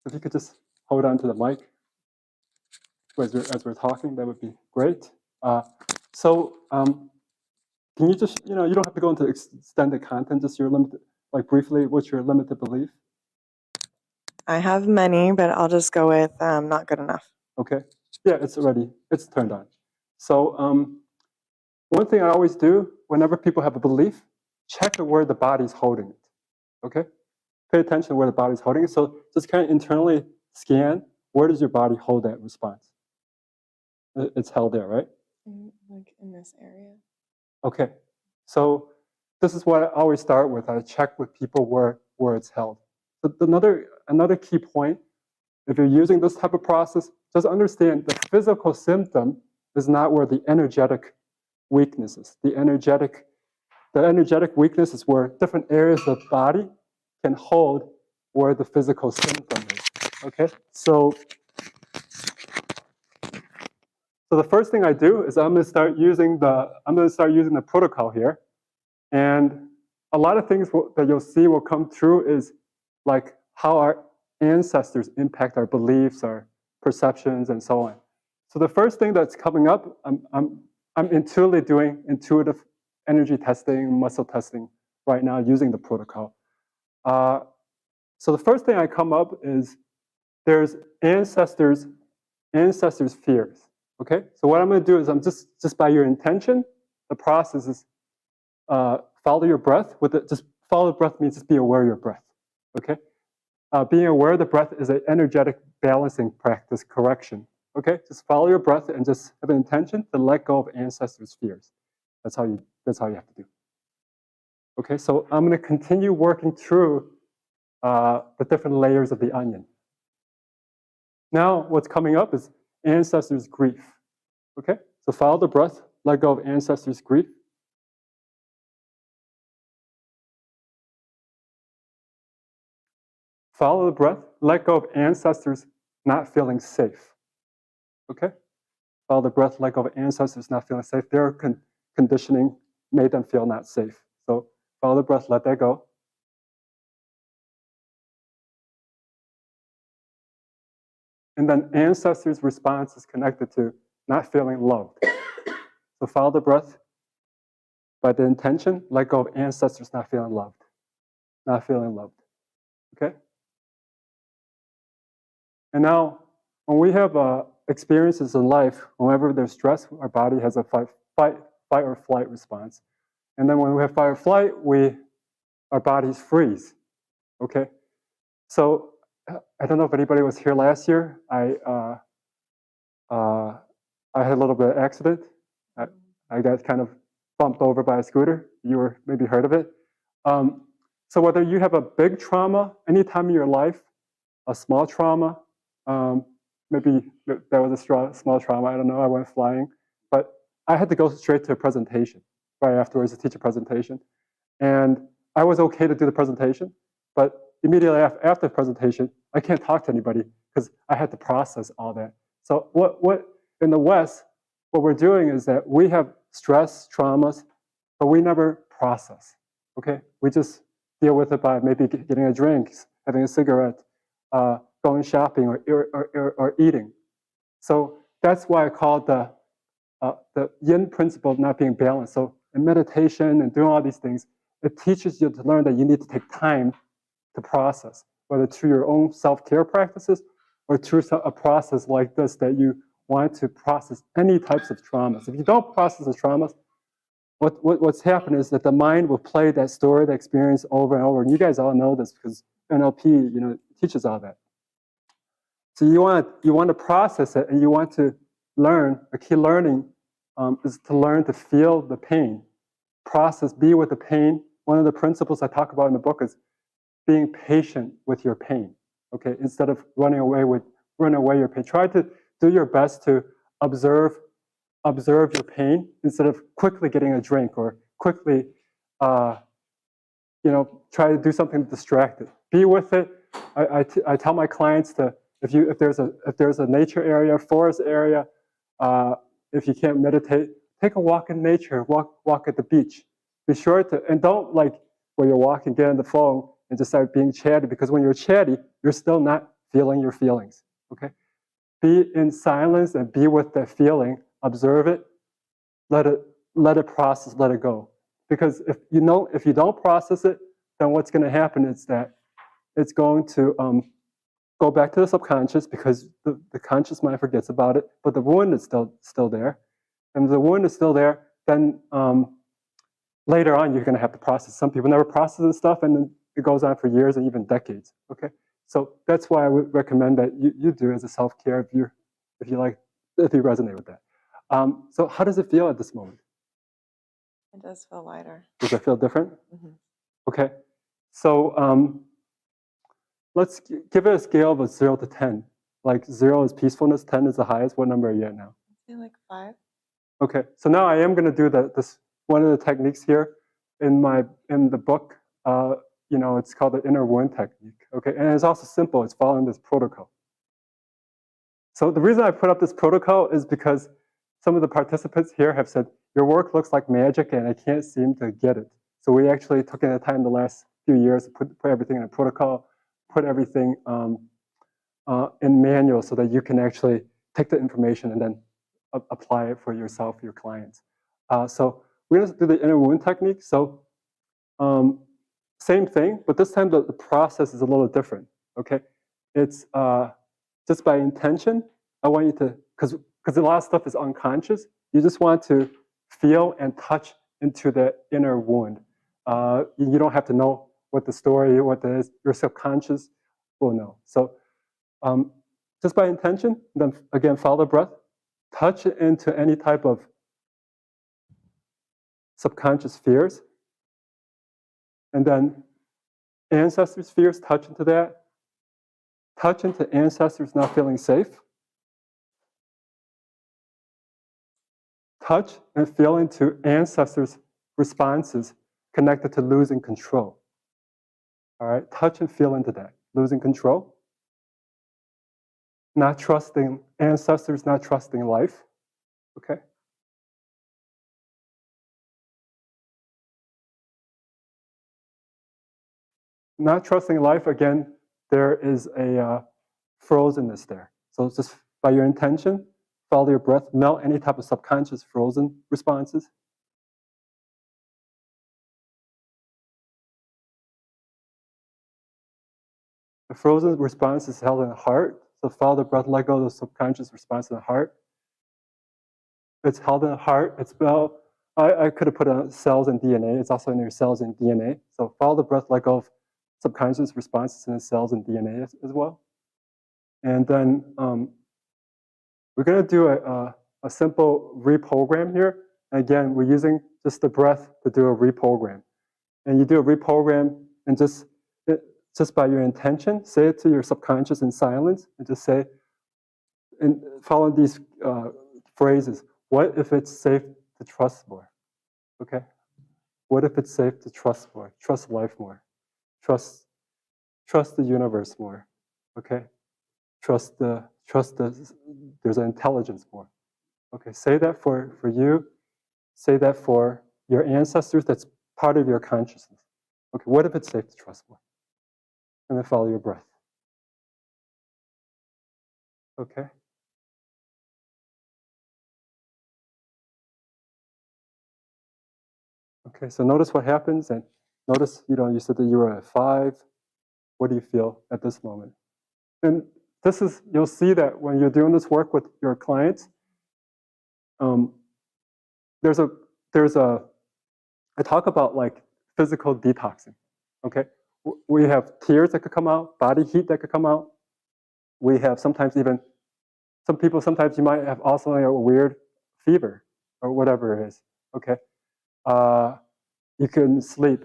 If you could just hold on to the mic as we're talking, that would be great. Can you just, you don't have to go into extended content, just your limited, like briefly, what's your limited belief? I have many, but I'll just go with not good enough. Okay. Yeah, it's turned on. So one thing I always do whenever people have a belief, check where the body's holding it. Okay? Pay attention to where the body's holding it. So just kind of internally scan, where does your body hold that response? It's held there, right? Like in this area. Okay. So this is what I always start with. I check with people where it's held. But another key point, if you're using this type of process, just understand the physical symptom is not where the energetic weakness is. The energetic weakness is where different areas of the body can hold where the physical symptom is. Okay? So the first thing I do is I'm going to start using the protocol here, and a lot of things that you'll see will come through is like how our ancestors impact our beliefs, our perceptions, and so on. So the first thing that's coming up, I'm intuitively doing intuitive energy testing, muscle testing right now using the protocol. So the first thing I come up is there's ancestors' fears. Okay, so what I'm going to do is I'm just by your intention, the process is follow your breath. Just follow the breath means just be aware of your breath. Okay, being aware of the breath is an energetic balancing practice correction. Okay, just follow your breath and just have an intention to let go of ancestors' fears. That's how you have to do. Okay, so I'm going to continue working through the different layers of the onion. Now, what's coming up is ancestors' grief. Okay, so follow the breath, let go of ancestors' grief. Follow the breath, let go of ancestors not feeling safe. Okay, follow the breath, let go of ancestors not feeling safe. Their conditioning made them feel not safe. So follow the breath, let that go. And then ancestors' response is connected to not feeling loved. So follow the breath by the intention, let go of ancestors not feeling loved. Not feeling loved. Okay? And now, when we have experiences in life, whenever there's stress, our body has a fight or flight response. And then when we have fight or flight, our bodies freeze. Okay? So I don't know if anybody was here last year. I had a little bit of accident. I got kind of bumped over by a scooter. You were maybe heard of it. So whether you have a big trauma, any time in your life, a small trauma, maybe that was a small trauma, I don't know, I went flying. But I had to go straight to a presentation right afterwards to teach a presentation. And I was okay to do the presentation, but immediately after the presentation, I can't talk to anybody because I had to process all that. So what in the West, what we're doing is that we have stress, traumas, but we never process, okay? We just deal with it by maybe getting a drink, having a cigarette, going shopping or eating. So that's why I call it the yin principle of not being balanced. So in meditation and doing all these things, it teaches you to learn that you need to take time to process, whether through your own self-care practices or through a process like this that you want to process any types of traumas. If you don't process the traumas, what's happened is that the mind will play that story, that experience over and over. And you guys all know this because NLP, teaches all that. So you want to process it, and you want to learn. A key learning is to learn to feel the pain, process, be with the pain. One of the principles I talk about in the book is being patient with your pain. Okay, instead of running away your pain, try to do your best to observe your pain instead of quickly getting a drink or quickly, try to do something distracted. Be with it. I tell my clients to if there's a nature area, forest area, if you can't meditate, take a walk in nature. Walk at the beach. Be sure to, and don't when you're walking, get on the phone and just start being chatty, because when you're chatty, you're still not feeling your feelings. Okay, be in silence and be with that feeling. Observe it. Let it process. Let it go. Because if you don't process it, then what's going to happen is that it's going to go back to the subconscious because the conscious mind forgets about it, but the wound is still there. And if the wound is still there, then later on you're going to have to process. Some people never process this stuff, and then it goes on for years and even decades. Okay, so that's why I would recommend that you do as a self-care if you resonate with that. So how does it feel at this moment? It does feel lighter. Does it feel different? Mm-hmm. Okay, so let's give it a scale of 0 to 10. Like 0 is peacefulness, 10 is the highest. What number are you at now? I feel like 5. Okay, so now I am going to do this one of the techniques here in the book. It's called the inner wound technique. Okay, and it's also simple. It's following this protocol. So the reason I put up this protocol is because some of the participants here have said your work looks like magic, and I can't seem to get it. So we actually took in the time the last few years to put everything in a protocol, put everything in manual so that you can actually take the information and then apply it for yourself, your clients. So we're going to do the inner wound technique. So same thing, but this time the process is a little different. Okay, it's just by intention. I want you to, because a lot of stuff is unconscious. You just want to feel and touch into the inner wound. You don't have to know what the story, what it is. Your subconscious will know. So just by intention, then again, follow the breath. Touch into any type of subconscious fears. And then ancestors' fears, touch into that. Touch into ancestors not feeling safe. Touch and feel into ancestors' responses connected to losing control. All right, touch and feel into that. Losing control. Not trusting ancestors, not trusting life. Okay. Not trusting life, again, there is a frozenness there. So just by your intention, follow your breath, melt any type of subconscious frozen responses. The frozen response is held in the heart. So follow the breath, let go of the subconscious response in the heart. It's held in the heart. It's I could have put cells and DNA. It's also in your cells and DNA. So follow the breath, let go of subconscious responses in the cells and DNA as well. And then we're going to do a simple reprogram here. And again, we're using just the breath to do a reprogram. And you do a reprogram and just by your intention, say it to your subconscious in silence, and just say, and follow these phrases. What if it's safe to trust more? Okay. What if it's safe to trust more? Trust life more. Trust the universe more. Okay. Trust there's an intelligence more. Okay. Say that for you. Say that for your ancestors. That's part of your consciousness. Okay. What if it's safe to trust more? And then follow your breath. Okay. Okay, so notice what happens, and notice, you said that you were at 5. What do you feel at this moment? And you'll see that when you're doing this work with your clients, I talk about like physical detoxing, okay? We have tears that could come out, body heat that could come out. We have sometimes you might have also a weird fever or whatever it is, okay? You can sleep.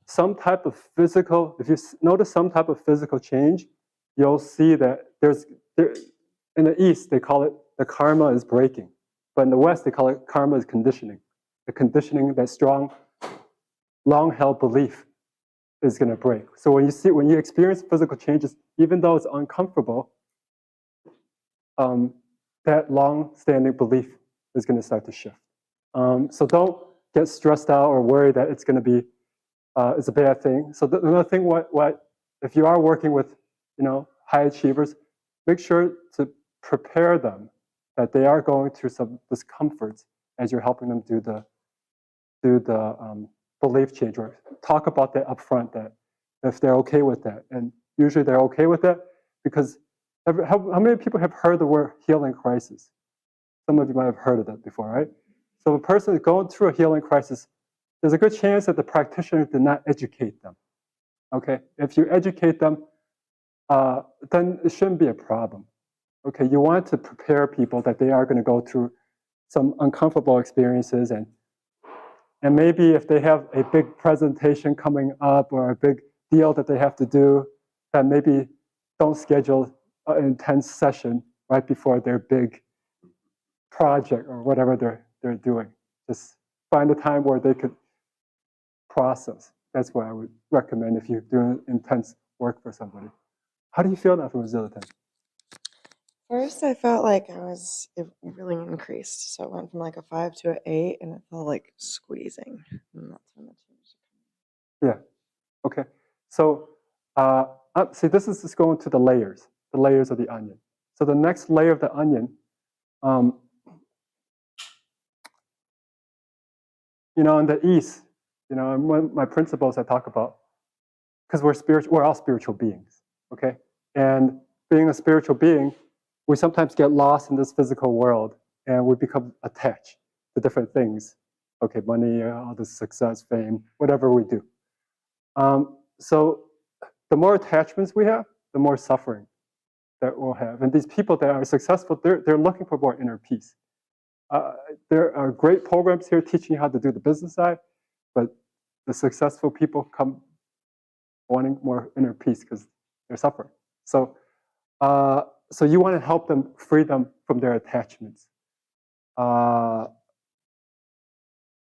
Some type of physical, if you notice some type of physical change, you'll see that in the East, they call it the karma is breaking. But in the West, they call it karma is conditioning. The conditioning, that strong, long-held belief is going to break. So when you experience physical changes, even though it's uncomfortable, that long-standing belief is going to start to shift. So don't get stressed out or worry that it's going to be it's a bad thing. So another thing, what if you are working with high achievers, make sure to prepare them that they are going through some discomforts as you're helping them do the belief change, or talk about that up front, that if they're okay with that. And usually they're okay with that because how many people have heard the word healing crisis? Some of you might have heard of that before, right? So a person is going through a healing crisis, there's a good chance that the practitioner did not educate them. Okay, if you educate them, then it shouldn't be a problem. Okay, you want to prepare people that they are going to go through some uncomfortable experiences, and maybe if they have a big presentation coming up or a big deal that they have to do, then maybe don't schedule an intense session right before their big project or whatever they're doing. Just find a time where they could process. That's what I would recommend if you're doing intense work for somebody. How do you feel now from Zilliton? First, I felt like it really increased. So it went from like a 5 to an 8, and it felt like squeezing. And that's when the change. Yeah. Okay. So see, this is just going to the layers of the onion. So the next layer of the onion, in the East, and one of my principles I talk about, because we're all spiritual beings, okay? And being a spiritual being, we sometimes get lost in this physical world, and we become attached to different things. Okay, money, all this success, fame, whatever we do. So the more attachments we have, the more suffering that we'll have. And these people that are successful, they're looking for more inner peace. There are great programs here teaching you how to do the business side, but the successful people come wanting more inner peace because they're suffering. So you want to help them, free them from their attachments.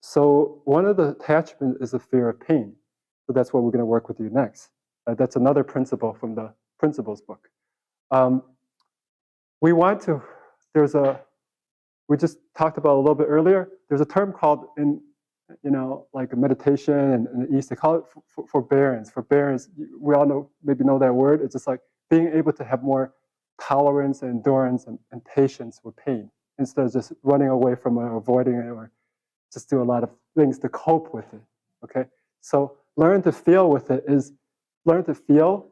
So one of the attachments is the fear of pain. So that's what we're going to work with you next. That's another principle from the Principles book. We just talked about a little bit earlier, there's a term called like meditation and in the East, they call it forbearance. Forbearance, we all maybe know that word. It's just like being able to have more tolerance and endurance and patience with pain instead of just running away from it or avoiding it or just do a lot of things to cope with it, okay? So learn to feel with it is learn to feel.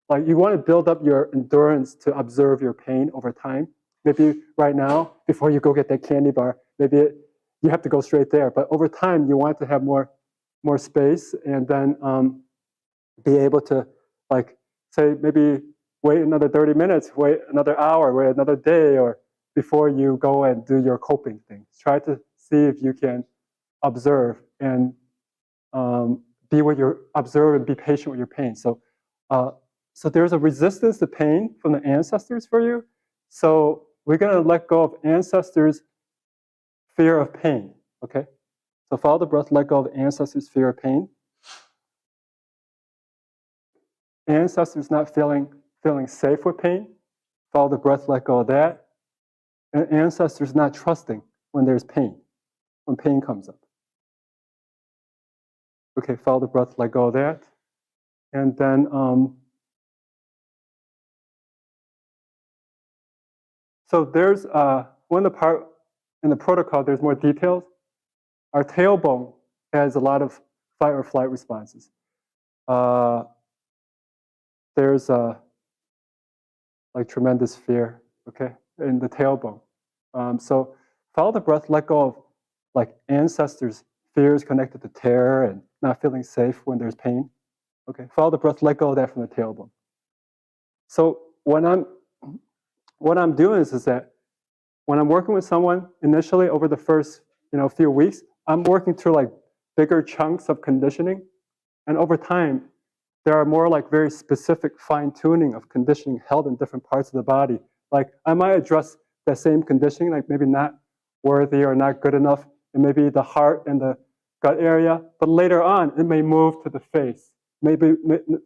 Like you want to build up your endurance to observe your pain over time. Maybe right now, before you go get that candy bar, maybe you have to go straight there. But over time, you want to have more space, and then be able to, like, say, maybe wait another 30 minutes, wait another hour, wait another day, or before you go and do your coping thing. Try to see if you can observe and observe and be patient with your pain. So there's a resistance to pain from the ancestors for you. So we're going to let go of ancestors' fear of pain, okay? So follow the breath, let go of ancestors' fear of pain. Ancestors not feeling safe with pain. Follow the breath, let go of that. And ancestors not trusting when there's pain, when pain comes up. Okay, follow the breath, let go of that. And then so there's one of the part in the protocol, there's more details. Our tailbone has a lot of fight or flight responses. There's like tremendous fear, okay, in the tailbone. So follow the breath, let go of like ancestors' fears connected to terror and not feeling safe when there's pain. Okay, follow the breath, let go of that from the tailbone. So what I'm doing is that when I'm working with someone initially over the first few weeks, I'm working through like bigger chunks of conditioning, and over time, there are more like very specific fine-tuning of conditioning held in different parts of the body. Like I might address that same conditioning, like maybe not worthy or not good enough, and maybe the heart and the gut area, but later on, it may move to the face. Maybe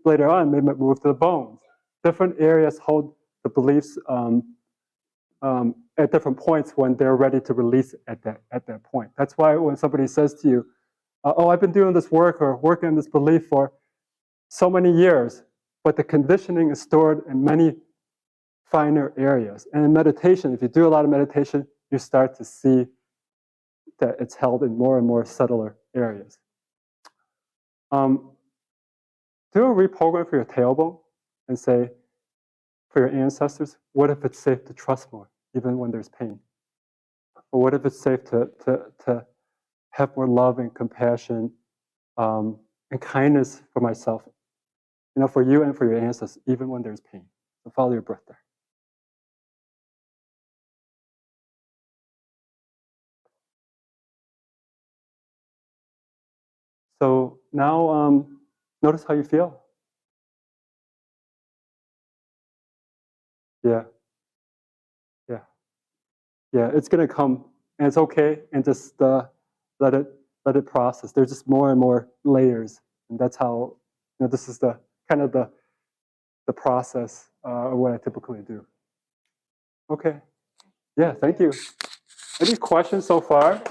later on, it may move to the bones. Different areas hold the beliefs at different points when they're ready to release it at that point. That's why when somebody says to you, oh, I've been doing this work or working on this belief for so many years, but the conditioning is stored in many finer areas. And in meditation, if you do a lot of meditation, you start to see that it's held in more and more subtler areas. Do a reprogram for your tailbone and say, for your ancestors, what if it's safe to trust more, even when there's pain? Or what if it's safe to have more love and compassion and kindness for myself, for you and for your ancestors, even when there's pain? So follow your breath there. So now notice how you feel. Yeah. Yeah, it's gonna come, and it's okay, and just let it process. There's just more and more layers, and that's how this is the kind of the process of what I typically do. Okay. Yeah, thank you. Any questions so far?